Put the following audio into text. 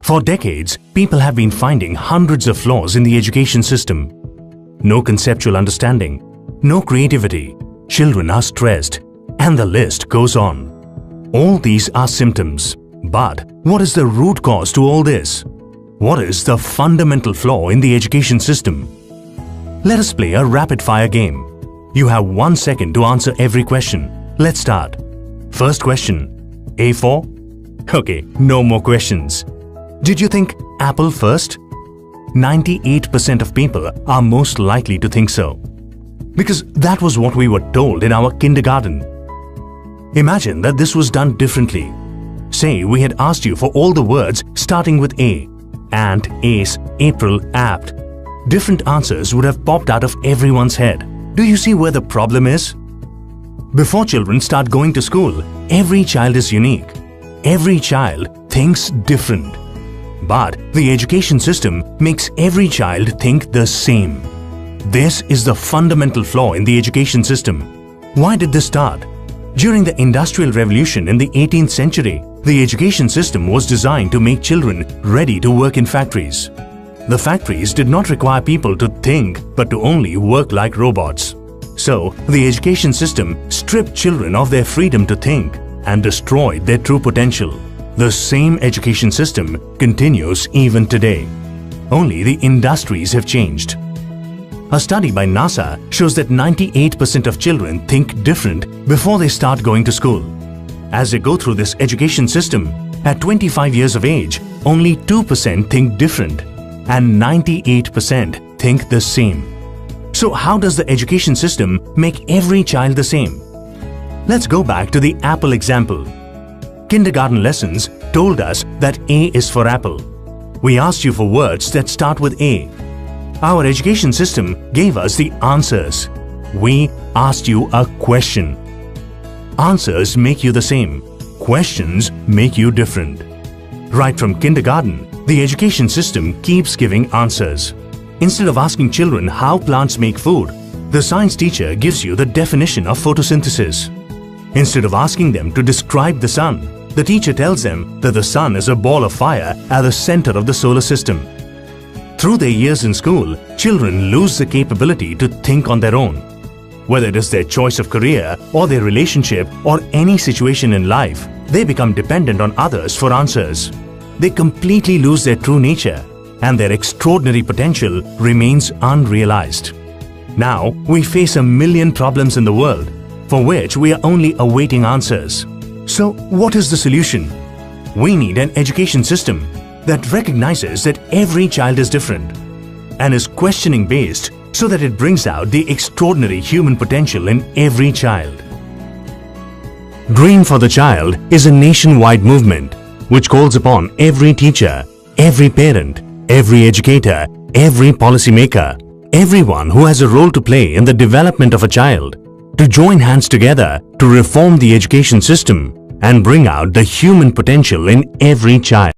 For decades, people have been finding hundreds of flaws in the education system. No conceptual understanding, no creativity, children are stressed, and the list goes on. All these are symptoms. But what is the root cause to all this? What is the fundamental flaw in the education system? Let us play a rapid-fire game. You have 1 second to answer every question. Let's start. First question. A4? Okay, no more questions. Did you think apple first? 98% of people are most likely to think so. Because that was what we were told in our kindergarten. Imagine that this was done differently. Say we had asked you for all the words starting with A. Ant, ace, April, apt. Different answers would have popped out of everyone's head. Do you see where the problem is? Before children start going to school, every child is unique. Every child thinks different. But the education system makes every child think the same. This is the fundamental flaw in the education system. Why did this start? During the Industrial Revolution in the 18th century, the education system was designed to make children ready to work in factories. The factories did not require people to think but to only work like robots. So, the education system stripped children of their freedom to think and destroyed their true potential. The same education system continues even today. Only the industries have changed. A study by NASA shows that 98% of children think different before they start going to school. As they go through this education system, at 25 years of age, only 2% think different and 98% think the same. So how does the education system make every child the same? Let's go back to the apple example. Kindergarten lessons told us that A is for apple. We asked you for words that start with A. Our education system gave us the answers. We asked you a question. Answers make you the same. Questions make you different. Right from kindergarten, the education system keeps giving answers. Instead of asking children how plants make food, the science teacher gives you the definition of photosynthesis. Instead of asking them to describe the sun, the teacher tells them that the sun is a ball of fire at the center of the solar system. Through their years in school, children lose the capability to think on their own. Whether it is their choice of career or their relationship or any situation in life, they become dependent on others for answers. They completely lose their true nature, and their extraordinary potential remains unrealized. Now, we face a million problems in the world for which we are only awaiting answers. So, what is the solution? We need an education system that recognizes that every child is different and is questioning based so that it brings out the extraordinary human potential in every child. Dream for the Child is a nationwide movement which calls upon every teacher, every parent, every educator, every policymaker, everyone who has a role to play in the development of a child to join hands together to reform the education system and bring out the human potential in every child.